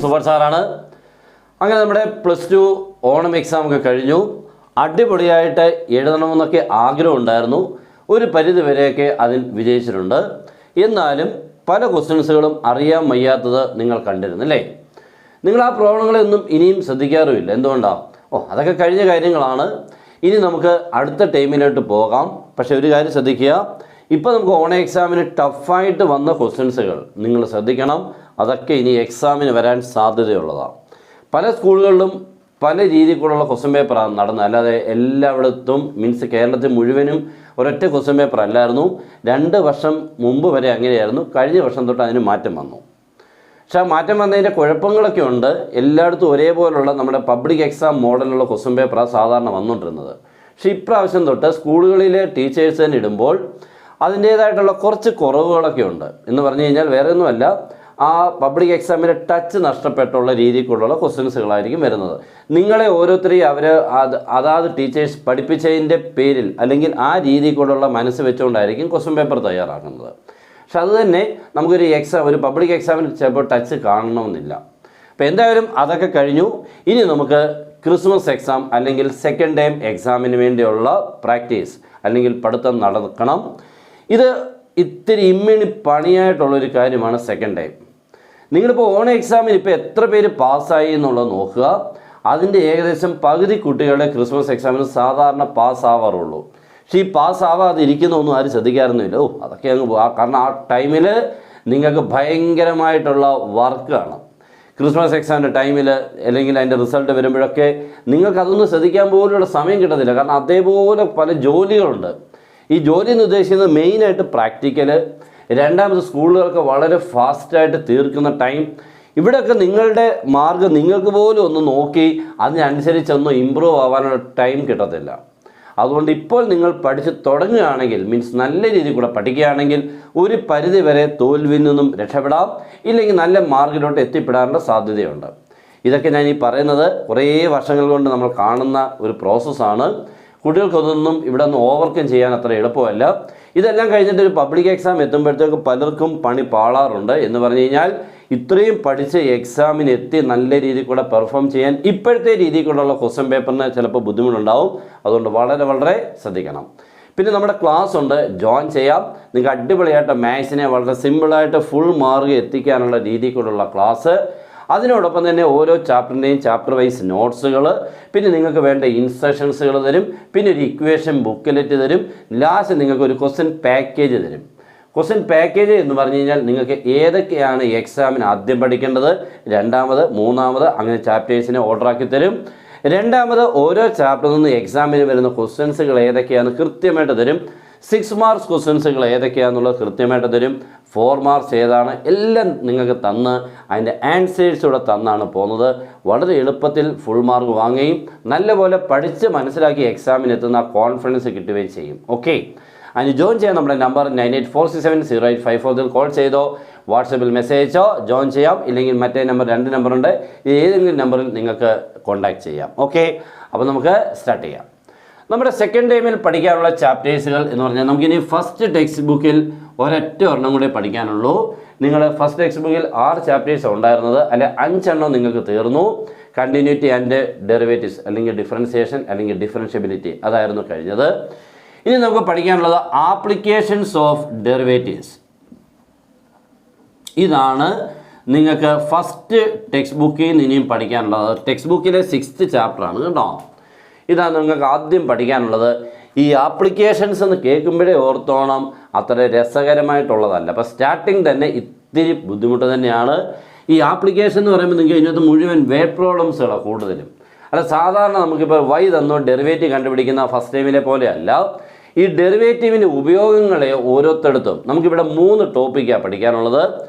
Super സാറാണ്. അങ്ങനെ നമ്മുടെ +2 ഓണം എക്സാം ഒക്കെ കഴിഞ്ഞു. അടിപൊളിയായിട്ട് എഴുതണമെന്നൊക്കെ ആഗ്രഹം ഉണ്ടായിരുന്നു. ഒരു പരിധി വരെയൊക്കെ അതിൽ വിജയിച്ചിട്ടുണ്ട്. എന്നാലും പല ക്വസ്റ്റ്യൻസുകളും അറിയാൻ വയ്യാത്തത് നിങ്ങൾ കണ്ടിരുന്നല്ലേ? നിങ്ങൾ ആ പ്രോബ്ലങ്ങളൊന്നും ഇനിയും ശ്രദ്ധിക്കാറുമില്ല. എന്തുകൊണ്ടാണ്? അതൊക്കെ കഴിഞ്ഞ കാര്യങ്ങളാണ്. ഇനി നമുക്ക് അടുത്ത ടൈമിലോട്ട് പോകാം. പക്ഷേ ഒരു കാര്യം ശ്രദ്ധിക്കുക, ഇപ്പോൾ നമുക്ക് ഓണം എക്സാമിന് ടഫായിട്ട് വന്ന ക്വസ്റ്റ്യൻസുകൾ നിങ്ങൾ ശ്രദ്ധിക്കണം. അതൊക്കെ ഇനി എക്സാമിന് വരാൻ സാധ്യതയുള്ളതാണ്. പല സ്കൂളുകളിലും പല രീതിക്കുള്ള ക്വസ്റ്റ്യൻ പേപ്പറാണ് നടന്നത്. അല്ലാതെ എല്ലായിടത്തും മീൻസ് കേരളത്തിൽ മുഴുവനും ഒരൊറ്റ ക്വസ്റ്റ്യൻ പേപ്പർ അല്ലായിരുന്നു. 2 വർഷം മുമ്പ് വരെ അങ്ങനെയായിരുന്നു. കഴിഞ്ഞ വർഷം തൊട്ട് അതിന് മാറ്റം വന്നു. പക്ഷേ ആ മാറ്റം വന്നതിൻ്റെ കുഴപ്പങ്ങളൊക്കെ ഉണ്ട്. എല്ലായിടത്തും ഒരേപോലുള്ള നമ്മുടെ പബ്ലിക് എക്സാം മോഡലുള്ള ക്വസ്റ്റ്യൻ പേപ്പറാണ് സാധാരണ വന്നുകൊണ്ടിരുന്നത്. പക്ഷേ ഇപ്രാവശ്യം തൊട്ട് സ്കൂളുകളിലെ ടീച്ചേഴ്സ് തന്നെ ഇടുമ്പോൾ അതിൻ്റേതായിട്ടുള്ള കുറച്ച് കുറവുകളൊക്കെ ഉണ്ട്. എന്ന് പറഞ്ഞു കഴിഞ്ഞാൽ വേറെ ഒന്നുമല്ല, ആ പബ്ലിക് എക്സാമിൻ്റെ ടച്ച് നഷ്ടപ്പെട്ടുള്ള രീതിക്കുള്ള ക്വസ്റ്റ്യൻസുകളായിരിക്കും വരുന്നത്. നിങ്ങളെ ഓരോരുത്തരെയും അവർ അതാത് ടീച്ചേഴ്സ് പഠിപ്പിച്ചതിൻ്റെ പേരിൽ അല്ലെങ്കിൽ ആ രീതിക്കുള്ള മനസ്സ് വെച്ചുകൊണ്ടായിരിക്കും ക്വസ്റ്റ്യൻ പേപ്പർ തയ്യാറാക്കുന്നത്. പക്ഷെ അത് തന്നെ നമുക്കൊരു ഒരു പബ്ലിക് എക്സാമിന് ചിലപ്പോൾ ടച്ച് കാണണമെന്നില്ല. അപ്പോൾ എന്തായാലും അതൊക്കെ കഴിഞ്ഞു. ഇനി നമുക്ക് ക്രിസ്മസ് എക്സാം അല്ലെങ്കിൽ സെക്കൻഡ് ടൈം എക്സാമിന് വേണ്ടിയുള്ള പ്രാക്ടീസ് അല്ലെങ്കിൽ പഠിത്തം നടക്കണം. ഇത് ഇത്തിരി ഇമ്മിണി പണിയായിട്ടുള്ളൊരു കാര്യമാണ് സെക്കൻഡ് ടൈം. നിങ്ങളിപ്പോൾ ഓണം എക്സാമിന് ഇപ്പോൾ എത്ര പേര് പാസ്സായി എന്നുള്ളത് നോക്കുക. അതിൻ്റെ ഏകദേശം പകുതി കുട്ടികളുടെ ക്രിസ്മസ് എക്സാമിന് സാധാരണ പാസ്സാവാറുള്ളൂ. പക്ഷേ ഈ പാസ്സാവാതിരിക്കുന്നൊന്നും ആരും ശ്രദ്ധിക്കാറൊന്നുമില്ല. അതൊക്കെ അങ്ങ് കാരണം ആ ടൈമിൽ നിങ്ങൾക്ക് ഭയങ്കരമായിട്ടുള്ള വർക്കാണ്. ക്രിസ്മസ് എക്സാമിൻ്റെ ടൈമിൽ അല്ലെങ്കിൽ അതിൻ്റെ റിസൾട്ട് വരുമ്പോഴൊക്കെ നിങ്ങൾക്കതൊന്നും ശ്രദ്ധിക്കാൻ പോലുള്ള സമയം കിട്ടത്തില്ല. കാരണം അതേപോലെ പല ജോലികളുണ്ട്. ഈ ജോലി എന്ന് ഉദ്ദേശിക്കുന്നത് മെയിനായിട്ട് പ്രാക്ടിക്കൽ, രണ്ടാമത് സ്കൂളുകൾക്ക് വളരെ ഫാസ്റ്റായിട്ട് തീർക്കുന്ന ടൈം. ഇവിടെയൊക്കെ നിങ്ങളുടെ മാർഗ്ഗം നിങ്ങൾക്ക് പോലും ഒന്ന് നോക്കി അതിനനുസരിച്ചൊന്നും ഇമ്പ്രൂവ് ആവാനുള്ള ടൈം കിട്ടത്തില്ല. അതുകൊണ്ട് ഇപ്പോൾ നിങ്ങൾ പഠിച്ച് തുടങ്ങുകയാണെങ്കിൽ മീൻസ് നല്ല രീതിയിൽ കൂടെ പഠിക്കുകയാണെങ്കിൽ ഒരു പരിധി വരെ തോൽവിയിൽ നിന്നും രക്ഷപ്പെടാം, ഇല്ലെങ്കിൽ നല്ല മാർഗിലോട്ട് എത്തിപ്പെടാനുള്ള സാധ്യതയുണ്ട്. ഇതൊക്കെ ഞാൻ ഈ പറയുന്നത് കുറേ വർഷങ്ങൾ കൊണ്ട് നമ്മൾ കാണുന്ന ഒരു പ്രോസസ്സാണ്. കുട്ടികൾക്കൊന്നും ഇവിടെ നിന്ന് ഓവർകം ചെയ്യാൻ അത്ര എളുപ്പമല്ല. ഇതെല്ലാം കഴിഞ്ഞിട്ട് ഒരു പബ്ലിക് എക്സാം എത്തുമ്പോഴത്തേക്ക് പലർക്കും പണി പാളാറുണ്ട്. എന്ന് പറഞ്ഞു കഴിഞ്ഞാൽ ഇത്രയും പഠിച്ച് എക്സാമിന് എത്തി നല്ല രീതിയിൽ കൂടെ പെർഫോം ചെയ്യാൻ ഇപ്പോഴത്തെ രീതിക്കുള്ള ക്വസ്റ്റ്യൻ പേപ്പറിന് ചിലപ്പോൾ ബുദ്ധിമുട്ടുണ്ടാവും. അതുകൊണ്ട് വളരെ വളരെ ശ്രദ്ധിക്കണം. പിന്നെ നമ്മുടെ ക്ലാസ് ഉണ്ട്, ജോയിൻ ചെയ്യാം. നിങ്ങൾക്ക് അടിപൊളിയായിട്ട് മാത്സിനെ വളരെ സിമ്പിളായിട്ട് ഫുൾ മാർക്ക് എത്തിക്കാനുള്ള രീതിക്കുള്ള ക്ലാസ്. അതിനോടൊപ്പം തന്നെ ഓരോ ചാപ്റ്ററിൻ്റെയും ചാപ്റ്റർ വൈസ് നോട്ട്സുകൾ, പിന്നെ നിങ്ങൾക്ക് വേണ്ട ഇൻസ്ട്രക്ഷൻസുകൾ തരും, പിന്നെ ഒരു ഇക്വേഷൻ ബുക്കിലെറ്റ് തരും, ലാസ്റ്റ് നിങ്ങൾക്ക് ഒരു ക്വസ്റ്റ്യൻ പാക്കേജ് തരും. ക്വസ്റ്റ്യൻ പാക്കേജ് എന്ന് പറഞ്ഞു കഴിഞ്ഞാൽ നിങ്ങൾക്ക് ഏതൊക്കെയാണ് എക്സാമിന് ആദ്യം പഠിക്കേണ്ടത്, രണ്ടാമത്, മൂന്നാമത് അങ്ങനെ ചാപ്റ്റേഴ്സിനെ ഓർഡറാക്കി തരും. രണ്ടാമത് ഓരോ ചാപ്റ്ററിൽ നിന്ന് എക്സാമിന് വരുന്ന ക്വസ്റ്റ്യൻസുകൾ ഏതൊക്കെയാണെന്ന് കൃത്യമായിട്ട് തരും. 6 മാർക്സ് ക്വസ്റ്റ്യൻസുകൾ ഏതൊക്കെയാണെന്നുള്ളത് കൃത്യമായിട്ട് തരും. 4 മാർക്സ് ഏതാണ് എല്ലാം നിങ്ങൾക്ക് തന്ന് അതിൻ്റെ ആൻസേഴ്സൂടെ തന്നാണ് പോകുന്നത്. വളരെ എളുപ്പത്തിൽ ഫുൾ മാർക്ക് വാങ്ങുകയും നല്ലപോലെ പഠിച്ച് മനസ്സിലാക്കി എക്സാമിനെത്തുന്ന കോൺഫിഡൻസ് കിട്ടുകയും ചെയ്യും. ഓക്കെ, അതിന് ജോയിൻ ചെയ്യാൻ നമ്മുടെ നമ്പർ 9846708540 കോൾ ചെയ്തോ വാട്സപ്പിൽ മെസ്സേജ് അയച്ചോ ജോയിൻ ചെയ്യാം. ഇല്ലെങ്കിൽ മറ്റേ നമ്പർ 2 നമ്പറുണ്ട്, ഏതെങ്കിലും നമ്പറിൽ നിങ്ങൾക്ക് കോൺടാക്റ്റ് ചെയ്യാം. ഓക്കെ, അപ്പോൾ നമുക്ക് സ്റ്റാർട്ട് ചെയ്യാം. നമ്മുടെ സെക്കൻഡ് ടൈമിൽ പഠിക്കാനുള്ള ചാപ്റ്റേഴ്സുകൾ എന്ന് പറഞ്ഞാൽ നമുക്കിനി ഫസ്റ്റ് ടെക്സ്റ്റ് ബുക്കിൽ ഒരൊറ്റ ഒരെണ്ണം കൂടെ പഠിക്കാനുള്ളൂ. നിങ്ങൾ ഫസ്റ്റ് ടെക്സ്റ്റ് ബുക്കിൽ 6 ചാപ്റ്റേഴ്സ് ഉണ്ടായിരുന്നത്, അല്ലെ 5 എണ്ണം നിങ്ങൾക്ക് തീർന്നു. കണ്ടിന്യൂറ്റി ആൻഡ് ഡെറിവേറ്റീവ്സ് അല്ലെങ്കിൽ ഡിഫറൻസിയേഷൻ അല്ലെങ്കിൽ ഡിഫറൻഷ്യബിലിറ്റി അതായിരുന്നു കഴിഞ്ഞത്. ഇനി നമുക്ക് പഠിക്കാനുള്ളത് ആപ്ലിക്കേഷൻസ് ഓഫ് ഡെറിവേറ്റീവ്സ്. ഇതാണ് നിങ്ങൾക്ക് ഫസ്റ്റ് ടെക്സ്റ്റ് ബുക്കിൽ നിന്ന് ഇനിയും പഠിക്കാനുള്ളത്. ടെക്സ്റ്റ് ബുക്കിലെ 6th ചാപ്റ്ററാണ് കേട്ടോ. ഇതാണ് നിങ്ങൾക്ക് ആദ്യം പഠിക്കാനുള്ളത്. ഈ ആപ്ലിക്കേഷൻസ് എന്ന് കേൾക്കുമ്പോഴേ ഓർത്തോണം, അത്ര രസകരമായിട്ടുള്ളതല്ല. അപ്പോൾ സ്റ്റാർട്ടിങ് തന്നെ ഇത്തിരി ബുദ്ധിമുട്ട് തന്നെയാണ്. ഈ ആപ്ലിക്കേഷൻ എന്ന് പറയുമ്പോൾ നിങ്ങൾക്ക് ഇതിനകത്ത് മുഴുവൻ വേർഡ് പ്രോബ്ലംസുകളാണ് കൂടുതലും. അല്ല, സാധാരണ നമുക്കിപ്പോൾ y തന്നോ ഡെറിവേറ്റീവ് കണ്ടുപിടിക്കുന്ന ഫസ്റ്റ് ടൈമിലെ പോലെയല്ല. ഈ ഡെറിവേറ്റീവിൻ്റെ ഉപയോഗങ്ങളെ ഓരോരുത്തടത്തും നമുക്കിവിടെ 3 ടോപ്പിക്കാണ് പഠിക്കാനുള്ളത്.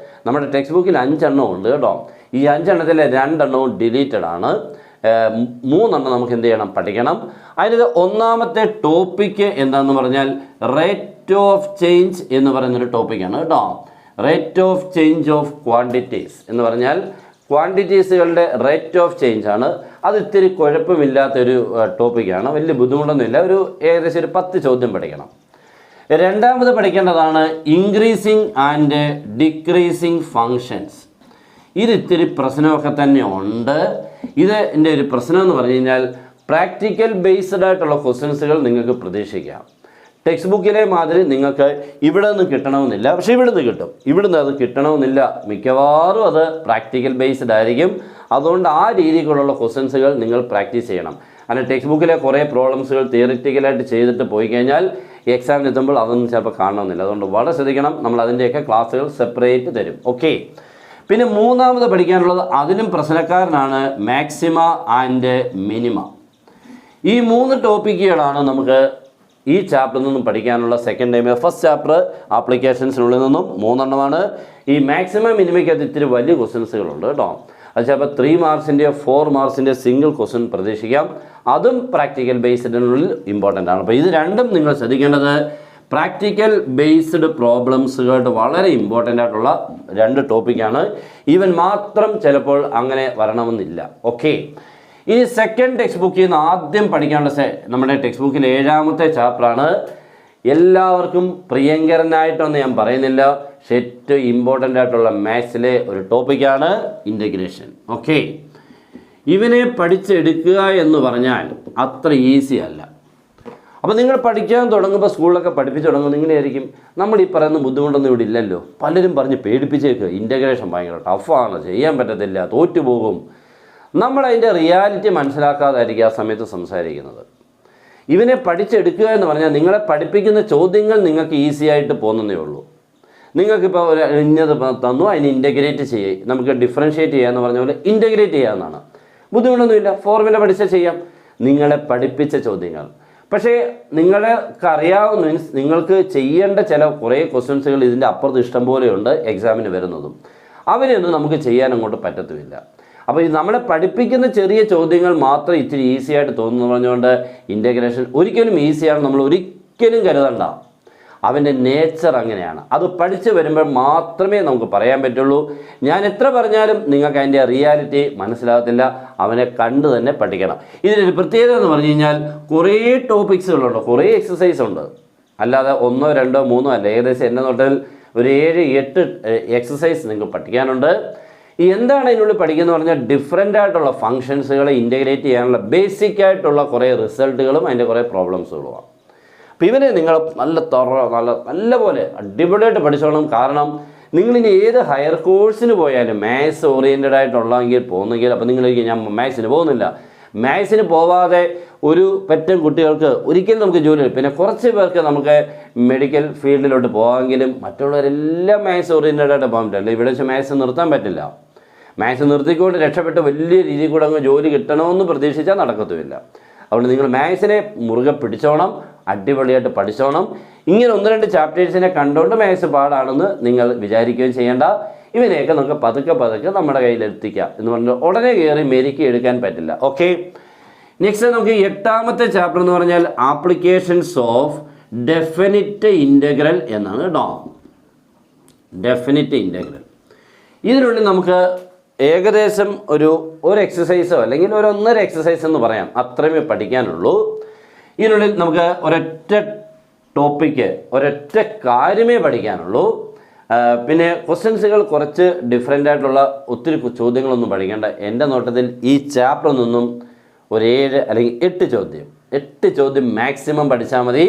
നമ്മുടെ ടെക്സ്റ്റ് ബുക്കിൽ 5 എണ്ണം ഉണ്ട് കേട്ടോ. ഈ 5 എണ്ണത്തിലെ 2 എണ്ണവും ഡിലീറ്റഡ് ആണ്. 3 എണ്ണം നമുക്ക് എന്ത് ചെയ്യണം, പഠിക്കണം. അതിൽ ഒന്നാമത്തെ ടോപ്പിക്ക് എന്താണെന്ന് പറഞ്ഞാൽ റേറ്റ് ഓഫ് ചേഞ്ച് എന്ന് പറയുന്നൊരു ടോപ്പിക്കാണ് കേട്ടോ. Rate of change of quantities എന്ന് പറഞ്ഞാൽ ക്വാണ്ടിറ്റീസുകളുടെ റേറ്റ് ഓഫ് ചേഞ്ച് ആണ്. അത് ഇത്തിരി കുഴപ്പമില്ലാത്തൊരു ടോപ്പിക്കാണ്, വലിയ ബുദ്ധിമുട്ടൊന്നുമില്ല. ഏകദേശം ഒരു 10 ചോദ്യം പഠിക്കണം. രണ്ടാമത് പഠിക്കേണ്ടതാണ് ഇൻക്രീസിങ് ആൻഡ് ഡിക്രീസിങ് ഫങ്ഷൻസ്. ഇത് ഇത്തിരി പ്രശ്നമൊക്കെ തന്നെ ഉണ്ട്. ഇതിൻ്റെ ഒരു പ്രശ്നം എന്ന് പറഞ്ഞു കഴിഞ്ഞാൽ പ്രാക്ടിക്കൽ ബേസ്ഡ് ആയിട്ടുള്ള ക്വസ്റ്റ്യൻസുകൾ നിങ്ങൾക്ക് പ്രതീക്ഷിക്കാം. ടെക്സ്റ്റ് ബുക്കിലെ മാതിരി നിങ്ങൾക്ക് ഇവിടെ നിന്ന് കിട്ടണമെന്നില്ല, പക്ഷേ ഇവിടുന്ന് കിട്ടും. ഇവിടുന്ന് അത് കിട്ടണമെന്നില്ല, മിക്കവാറും അത് പ്രാക്ടിക്കൽ ബേസ്ഡ് ആയിരിക്കും. അതുകൊണ്ട് ആ രീതിയിലുള്ള ക്വസ്റ്റ്യൻസുകൾ നിങ്ങൾ പ്രാക്ടീസ് ചെയ്യണം. അങ്ങനെ ടെക്സ്റ്റ് ബുക്കിലെ കുറേ പ്രോബ്ലംസുകൾ തിയറിറ്റിക്കലായിട്ട് ചെയ്തിട്ട് പോയി കഴിഞ്ഞാൽ എക്സാമിന് എത്തുമ്പോൾ അതൊന്നും ചിലപ്പോൾ കാണണമെന്നില്ല. അതുകൊണ്ട് വളരെ ശ്രദ്ധിക്കണം. നമ്മൾ അതിൻ്റെയൊക്കെ ക്ലാസ്സുകൾ സെപ്പറേറ്റ് തരും. ഓക്കെ. പിന്നെ മൂന്നാമത് പഠിക്കാനുള്ളത് അതിനും പ്രശ്നക്കാരനാണ് മാക്സിമ ആൻഡ് മിനിമ. ഈ 3 ടോപ്പിക്കുകളാണ് നമുക്ക് ഈ ചാപ്റ്ററിൽ നിന്നും പഠിക്കാനുള്ള സെക്കൻഡ് ടൈം. ഫസ്റ്റ് ചാപ്റ്റർ ആപ്ലിക്കേഷൻസിനുള്ളിൽ നിന്നും 3 എണ്ണമാണ്. ഈ മാക്സിമം മിനിമയ്ക്കകത്ത് ഇത്തിരി വലിയ ക്വസ്റ്റ്യൻസുകളുണ്ട് കേട്ടോ. അത് ചിലപ്പോൾ 3 മാർക്സിൻ്റെയോ 4 മാർക്സിൻ്റെയോ സിംഗിൾ ക്വസ്റ്റ്യൻ പ്രതീക്ഷിക്കാം. അതും പ്രാക്ടിക്കൽ ബേസ്ഡിനുള്ളിൽ ഇമ്പോർട്ടൻ്റ് ആണ്. അപ്പോൾ ഇത് രണ്ടും നിങ്ങൾ ശ്രദ്ധിക്കേണ്ടത് പ്രാക്ടിക്കൽ ബേസ്ഡ് പ്രോബ്ലംസുകളുടെ വളരെ ഇമ്പോർട്ടൻ്റ് ആയിട്ടുള്ള 2 ടോപ്പിക്കാണ്. ഈവൻ മാത്രം ചിലപ്പോൾ അങ്ങനെ വരണമെന്നില്ല. ഓക്കെ. ഈ സെക്കൻഡ് ടെക്സ്റ്റ് ബുക്കിൽ നിന്ന് ആദ്യം പഠിക്കാനുള്ള നമ്മുടെ ടെക്സ്റ്റ് ബുക്കിൽ 7ാമത്തെ ചാപ്റ്ററാണ്. എല്ലാവർക്കും പ്രിയങ്കരനായിട്ടൊന്നും ഞാൻ പറയുന്നില്ല, പക്ഷേ ഏറ്റവും ഇമ്പോർട്ടൻ്റ് ആയിട്ടുള്ള മാത്സിലെ ഒരു ടോപ്പിക്കാണ് ഇൻ്റഗ്രേഷൻ. ഓക്കെ. ഇവനെ പഠിച്ചെടുക്കുക എന്ന് പറഞ്ഞാൽ അത്ര ഈസി അല്ല. അപ്പോൾ നിങ്ങൾ പഠിക്കാൻ തുടങ്ങുമ്പോൾ സ്കൂളിലൊക്കെ പഠിപ്പിച്ച് തുടങ്ങുമ്പോൾ നിങ്ങളായിരിക്കും നമ്മൾ ഈ പറയുന്ന ബുദ്ധിമുട്ടൊന്നും ഇവിടെ ഇല്ലല്ലോ. പലരും പറഞ്ഞ് പേടിപ്പിച്ചേക്കുക, ഇൻ്റഗ്രേഷൻ ഭയങ്കര ടഫാണ്, ചെയ്യാൻ പറ്റത്തില്ല, തോറ്റുപോകും. നമ്മളതിൻ്റെ റിയാലിറ്റി മനസ്സിലാക്കാതായിരിക്കും ആ സമയത്ത് സംസാരിക്കുന്നത്. ഇവനെ പഠിച്ചെടുക്കുക എന്ന് പറഞ്ഞാൽ നിങ്ങളെ പഠിപ്പിക്കുന്ന ചോദ്യങ്ങൾ നിങ്ങൾക്ക് ഈസി ആയിട്ട് പോകുന്നതേ ഉള്ളൂ. നിങ്ങൾക്കിപ്പോൾ ഒരു ഇന്നത് തന്നു, അതിന് ഇൻ്റഗ്രേറ്റ് ചെയ്യുക, നമുക്ക് ഡിഫറൻഷ്യേറ്റ് ചെയ്യുക എന്ന് പറഞ്ഞ പോലെ ഇൻ്റഗ്രേറ്റ് ചെയ്യാവുന്നതാണ്. ബുദ്ധിമുട്ടൊന്നുമില്ല, ഫോർമുല പഠിച്ചാൽ ചെയ്യാം. നിങ്ങളെ പഠിപ്പിച്ച ചോദ്യങ്ങൾ പക്ഷേ നിങ്ങൾക്ക് അറിയാവുന്ന മീൻസ് നിങ്ങൾക്ക് ചെയ്യേണ്ട കുറേ ക്വസ്റ്റ്യൻസുകൾ ഇതിൻ്റെ അപ്പുറത്ത് ഇഷ്ടം പോലെയുണ്ട് എക്സാമിന് വരുന്നതും. അവരെയൊന്നും നമുക്ക് ചെയ്യാൻ അങ്ങോട്ട് പറ്റത്തുമില്ല. അപ്പോൾ ഈ നമ്മളെ പഠിപ്പിക്കുന്ന ചെറിയ ചോദ്യങ്ങൾ മാത്രം ഇത്തിരി ഈസി ആയിട്ട് തോന്നുന്നു പറഞ്ഞുകൊണ്ട് ഇൻ്റഗ്രേഷൻ ഒരിക്കലും ഈസിയാണ് നമ്മൾ ഒരിക്കലും കരുതണ്ട. അവൻ്റെ നേച്ചർ അങ്ങനെയാണ്. അത് പഠിച്ച് വരുമ്പോൾ മാത്രമേ നമുക്ക് പറയാൻ പറ്റുള്ളൂ. ഞാൻ എത്ര പറഞ്ഞാലും നിങ്ങൾക്ക് അതിൻ്റെ റിയാലിറ്റി മനസ്സിലാകത്തില്ല. അവനെ കണ്ട് തന്നെ പഠിക്കണം. ഇതിനൊരു പ്രത്യേകത എന്ന് പറഞ്ഞു കഴിഞ്ഞാൽ കുറേ ടോപ്പിക്സുകളുണ്ട്, കുറേ എക്സസൈസ് ഉണ്ട്. അല്ലാതെ 1, 2, 3 അല്ല, ഏകദേശം എൻ്റെ നോട്ടത്തിൽ ഒരു 7, 8 എക്സസൈസ് നിങ്ങൾക്ക് പഠിക്കാനുണ്ട്. എന്താണ് അതിനുള്ളിൽ പഠിക്കുന്നത് പറഞ്ഞാൽ ഡിഫറെൻ്റ് ആയിട്ടുള്ള ഫങ്ഷൻസുകളെ ഇൻ്റഗ്രേറ്റ് ചെയ്യാനുള്ള ബേസിക് ആയിട്ടുള്ള കുറേ റിസൾട്ടുകളും അതിൻ്റെ കുറേ പ്രോബ്ലംസുകളുമാണ്. അപ്പോൾ ഇവനെ നിങ്ങൾ നല്ല പോലെ അടിപൊളിയായിട്ട് പഠിച്ചോളണം. കാരണം നിങ്ങളിനി ഏത് ഹയർ കോഴ്സിന് പോയാലും മാത്സ് ഓറിയൻറ്റഡ് ആയിട്ടുള്ളെങ്കിൽ പോകുന്നെങ്കിൽ അപ്പോൾ നിങ്ങൾ ഞാൻ മാത്സിന് പോകുന്നില്ല, മാത്സിന് പോവാതെ ഒരു പറ്റം കുട്ടികൾക്ക് ഒരിക്കലും നമുക്ക് ജോലി. പിന്നെ കുറച്ച് പേർക്ക് നമുക്ക് മെഡിക്കൽ ഫീൽഡിലോട്ട് പോകാമെങ്കിലും മറ്റുള്ളവരെല്ലാം മാത്സ് ഓറിയൻറ്റഡ് ആയിട്ട് പോകാൻ പറ്റില്ല. ഇവിടെ വെച്ച് മാത്സ് നിർത്താൻ പറ്റില്ല. മാത്സ് നിർത്തിക്കൊണ്ട് രക്ഷപ്പെട്ട് വലിയ രീതിയിൽ കൂടെ അങ്ങ് ജോലി കിട്ടണമെന്ന് പ്രതീക്ഷിച്ചാൽ നടക്കത്തുമില്ല. അതുകൊണ്ട് നിങ്ങൾ മാത്സിനെ മുറുകെ പിടിച്ചോണം, അടിപൊളിയായിട്ട് പഠിച്ചോണം. ഇങ്ങനെ 1-2 ചാപ്റ്റേഴ്സിനെ കണ്ടുകൊണ്ട് മാത്സ് പാടാണെന്ന് നിങ്ങൾ വിചാരിക്കുകയും ചെയ്യേണ്ട. ഇവനെയൊക്കെ നമുക്ക് പതുക്കെ നമ്മുടെ കയ്യിലെത്തിക്കാം എന്ന് പറഞ്ഞാൽ ഉടനെ കയറി മെരുക്കി എടുക്കാൻ പറ്റില്ല. ഓക്കെ. നെക്സ്റ്റ് നമുക്ക് 8ാമത്തെ ചാപ്റ്റർ എന്ന് പറഞ്ഞാൽ ആപ്ലിക്കേഷൻസ് ഓഫ് ഡെഫിനിറ്റ് ഇൻ്റഗ്രൽ എന്നാണ് കേട്ടോ. Definite integral. ഇതിനുള്ളിൽ നമുക്ക് ഏകദേശം ഒരു എക്സസൈസോ അല്ലെങ്കിൽ 1.5 എക്സസൈസ് എന്ന് പറയാം, അത്രയുമേ പഠിക്കാനുള്ളൂ. ഇതിനുള്ളിൽ നമുക്ക് ഒരൊറ്റ കാര്യമേ പഠിക്കാനുള്ളൂ. പിന്നെ ക്വസ്റ്റ്യൻസുകൾ കുറച്ച് ഡിഫറെൻ്റ് ആയിട്ടുള്ള ഒത്തിരി ചോദ്യങ്ങളൊന്നും പഠിക്കേണ്ട. എൻ്റെ നോട്ടത്തിൽ ഈ ചാപ്റ്ററിൽ നിന്നും ഒരു 7 അല്ലെങ്കിൽ 8 ചോദ്യം മാക്സിമം പഠിച്ചാൽ മതി.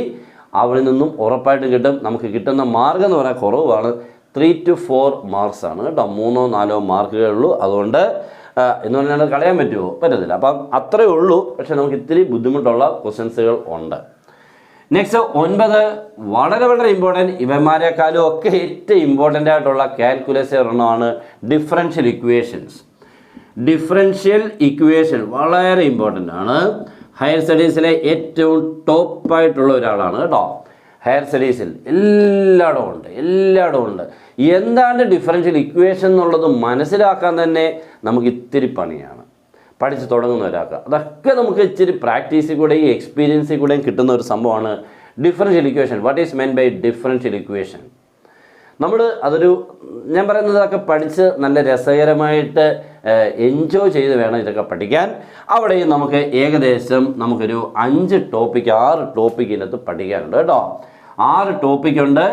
അവിടെ നിന്നും ഉറപ്പായിട്ടും കിട്ടും. നമുക്ക് കിട്ടുന്ന മാർഗം എന്ന് പറയാൻ കുറവാണ്, 3 to 4 മാർക്സാണ് കേട്ടോ. 3-4 മാർക്കുകളേ ഉള്ളൂ. അതുകൊണ്ട് എന്ന് പറഞ്ഞാൽ കളയാൻ പറ്റുമോ? പറ്റത്തില്ല. അപ്പം അത്രയേ ഉള്ളൂ. പക്ഷേ നമുക്ക് ഇത്തിരി ബുദ്ധിമുട്ടുള്ള ക്വസ്റ്റ്യൻസുകൾ ഉണ്ട്. നെക്സ്റ്റ് 9 വളരെ ഇമ്പോർട്ടൻറ്റ്, ഇവന്മാരെക്കാളും ഒക്കെ ഏറ്റവും ഇമ്പോർട്ടൻ്റ് ആയിട്ടുള്ള കാൽക്കുലേഷൻ ഒരെണ്ണമാണ് ഡിഫറൻഷ്യൽ ഇക്വേഷൻ. വളരെ ഇമ്പോർട്ടൻ്റ് ആണ്. ഹയർ സ്റ്റഡീസിലെ ഏറ്റവും ടോപ്പായിട്ടുള്ള ഒരാളാണ് കേട്ടോ. ഹയർ സ്റ്റഡീസിൽ എല്ലായിടവും ഉണ്ട്. എന്താണ് ഡിഫറൻഷ്യൽ ഇക്വേഷൻ എന്നുള്ളത് മനസ്സിലാക്കാൻ തന്നെ നമുക്ക് ഇത്തിരി പണിയാണ് പഠിച്ച് തുടങ്ങുന്ന ഒരാൾക്ക്. അതൊക്കെ നമുക്ക് ഇച്ചിരി പ്രാക്ടീസിൽ കൂടെയും എക്സ്പീരിയൻസിൽ കൂടെയും കിട്ടുന്ന ഒരു സംഭവമാണ് differential equation. What is meant by differential equation? ഞാൻ പറയുന്നതൊക്കെ പഠിച്ച് നല്ല രസകരമായിട്ട് എൻജോയ് ചെയ്ത് വേണം ഇതൊക്കെ പഠിക്കാൻ. അവിടെയും നമുക്ക് ഏകദേശം നമുക്കൊരു 6 ടോപ്പിക്കിനകത്ത് പഠിക്കാനുണ്ട് കേട്ടോ. 6 ടോപ്പിക്കുണ്ട്.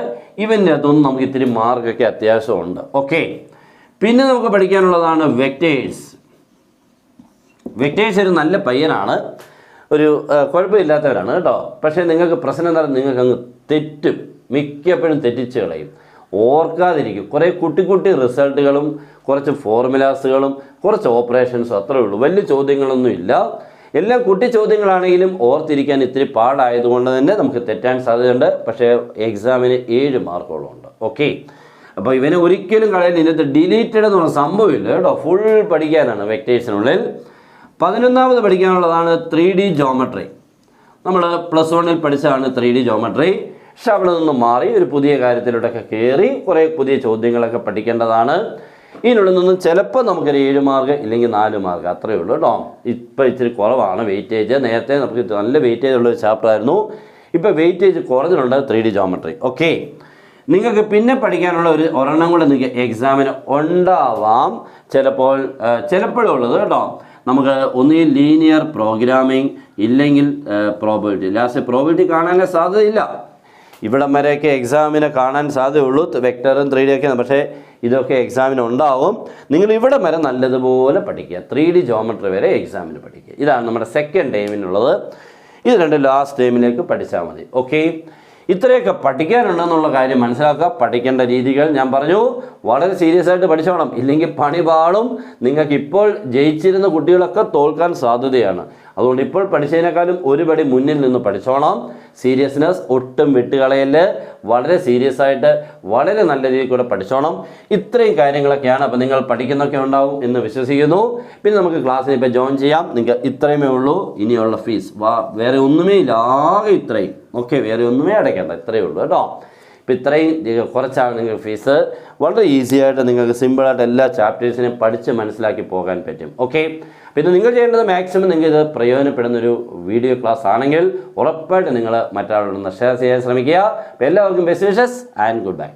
ഇവൻ്റെ അകത്തൊന്നും നമുക്ക് ഇത്തിരി മാർക്കൊക്കെ അത്യാവശ്യമുണ്ട്. ഓക്കെ. പിന്നെ നമുക്ക് പഠിക്കാനുള്ളതാണ് വെക്ടേഴ്സ്. വെക്ടേഴ്സ് ഒരു നല്ല പയ്യനാണ്, ഒരു കുഴപ്പമില്ലാത്തവരാണ് കേട്ടോ. പക്ഷേ നിങ്ങൾക്ക് പ്രശ്നം എന്താ, നിങ്ങൾക്ക് അങ്ങ് തെറ്റും, മിക്കപ്പോഴും തെറ്റിച്ച് കളയും, ഓർക്കാതിരിക്കും. കുറേ കുട്ടി റിസൾട്ടുകളും കുറച്ച് ഫോർമുലാസുകളും കുറച്ച് ഓപ്പറേഷൻസും അത്രേ ഉള്ളൂ. വലിയ ചോദ്യങ്ങളൊന്നും ഇല്ല. എല്ലാം കുട്ടി ചോദ്യങ്ങളാണെങ്കിലും ഓർത്തിരിക്കാൻ ഇത്തിരി പാടായതുകൊണ്ട് തന്നെ നമുക്ക് തെറ്റാൻ സാധ്യതയുണ്ട്. പക്ഷേ എക്സാമിന് 7 മാർക്കോളം ഉണ്ട്. ഓക്കെ, അപ്പോൾ ഇവനെ ഒരിക്കലും കളയാൻ ഇതിനകത്ത് ഡിലീറ്റഡ് എന്ന് പറഞ്ഞ സംഭവമില്ല കേട്ടോ. ഫുൾ പഠിക്കാനാണ് വെക്ടേഴ്സിനുള്ളിൽ. 11ാമത് പഠിക്കാനുള്ളതാണ് 3D ജോമെട്രി. നമ്മൾ +1 പഠിച്ചതാണ് 3D ജോമെട്രി. പക്ഷെ അവിടെ നിന്ന് മാറി ഒരു പുതിയ കാര്യത്തിലൂടെയൊക്കെ കയറി കുറേ പുതിയ ചോദ്യങ്ങളൊക്കെ പഠിക്കേണ്ടതാണ്. ഇതിനുള്ളിൽ നിന്നും ചിലപ്പോൾ നമുക്കൊരു 7 മാർക്ക് ഇല്ലെങ്കിൽ 4 മാർക്ക് അത്രയേ ഉള്ളൂ കേട്ടോ. ഇപ്പോൾ ഇച്ചിരി കുറവാണ് വെയിറ്റേജ്. നേരത്തെ നമുക്ക് നല്ല വെയിറ്റേജ് ഉള്ളൊരു ചാപ്റ്റർ ആയിരുന്നു, ഇപ്പോൾ വെയിറ്റേജ് കുറഞ്ഞിട്ടുണ്ട് 3D ജോമെട്രി. ഓക്കെ, നിങ്ങൾക്ക് പിന്നെ പഠിക്കാനുള്ള ഒരെണ്ണം കൂടെ നിങ്ങൾക്ക് എക്സാമിന് ഉണ്ടാവാം, ചിലപ്പോഴുള്ളത് കേട്ടോ. നമുക്ക് ഒന്നുകിൽ ലീനിയർ പ്രോഗ്രാമിംഗ് ഇല്ലെങ്കിൽ പ്രോബബിലിറ്റി. ലാസ്റ്റ് പ്രോബബിലിറ്റി കാണാനേ സാധ്യതയില്ല. ഇവിടം വരെയൊക്കെ എക്സാമിനെ കാണാൻ സാധ്യതയുള്ളൂ, വെക്ടറും 3D ഒക്കെ. പക്ഷേ ഇതൊക്കെ എക്സാമിന് ഉണ്ടാവും. നിങ്ങൾ ഇവിടെ വരെ നല്ലതുപോലെ പഠിക്കുക, 3D ജോമെട്രി വരെ എക്സാമിന് പഠിക്കുക. ഇതാണ് നമ്മുടെ സെക്കൻഡ് ടൈമിനുള്ളത്. ഇത് 2 ലാസ്റ്റ് ടൈമിലേക്ക് പഠിച്ചാൽ മതി. ഓക്കെ, ഇത്രയൊക്കെ പഠിക്കാനുണ്ടെന്നുള്ള കാര്യം മനസ്സിലാക്കുക. പഠിക്കേണ്ട രീതികൾ ഞാൻ പറഞ്ഞു, വളരെ സീരിയസ് ആയിട്ട് പഠിച്ചോണം, ഇല്ലെങ്കിൽ പണി പാളും. നിങ്ങൾക്ക് ഇപ്പോൾ ജയിച്ചിരുന്ന കുട്ടികളൊക്കെ തോൽക്കാൻ സാധ്യതയാണ്. അതുകൊണ്ട് ഇപ്പോൾ പഠിച്ചതിനേക്കാളും ഒരു പടി മുന്നിൽ നിന്ന് പഠിച്ചോണം. സീരിയസ്നെസ് ഒട്ടും വിട്ടുകളയല്, വളരെ സീരിയസ് ആയിട്ട് വളരെ നല്ല രീതിയിൽ കൂടെ പഠിച്ചോണം. ഇത്രയും കാര്യങ്ങളൊക്കെയാണ്. അപ്പോൾ നിങ്ങൾ പഠിക്കുന്നൊക്കെ ഉണ്ടാവും എന്ന് വിശ്വസിക്കുന്നു. പിന്നെ നമുക്ക് ക്ലാസ്സിൽ ഇപ്പോൾ ജോയിൻ ചെയ്യാം. നിങ്ങൾക്ക് ഇത്രയുമേ ഉള്ളൂ. ഇനിയുള്ള ഫീസ് വേറെ ഒന്നുമേ ഇല്ല, ആകെ ഇത്രയും. ഓക്കെ, വേറെ ഒന്നുമേ അടയ്ക്കേണ്ട, ഇത്രയേ ഉള്ളൂ കേട്ടോ. ഇപ്പോൾ ഇത്രയും കുറച്ചാണ് നിങ്ങൾക്ക് ഫീസ്. വളരെ ഈസി ആയിട്ട് നിങ്ങൾക്ക് സിമ്പിളായിട്ട് എല്ലാ ചാപ്റ്റേഴ്സിനെയും പഠിച്ച് മനസ്സിലാക്കി പോകാൻ പറ്റും. ഓക്കെ, പിന്നെ നിങ്ങൾ ചെയ്യേണ്ടത് മാക്സിമം നിങ്ങൾക്ക് ഇത് പ്രയോജനപ്പെടുന്നൊരു വീഡിയോ ക്ലാസ് ആണെങ്കിൽ ഉറപ്പായിട്ട് നിങ്ങൾ മറ്റൊരാളോടൊന്ന് ഷെയർ ചെയ്യാൻ ശ്രമിക്കുക. അപ്പോൾ എല്ലാവർക്കും best wishes and good bye.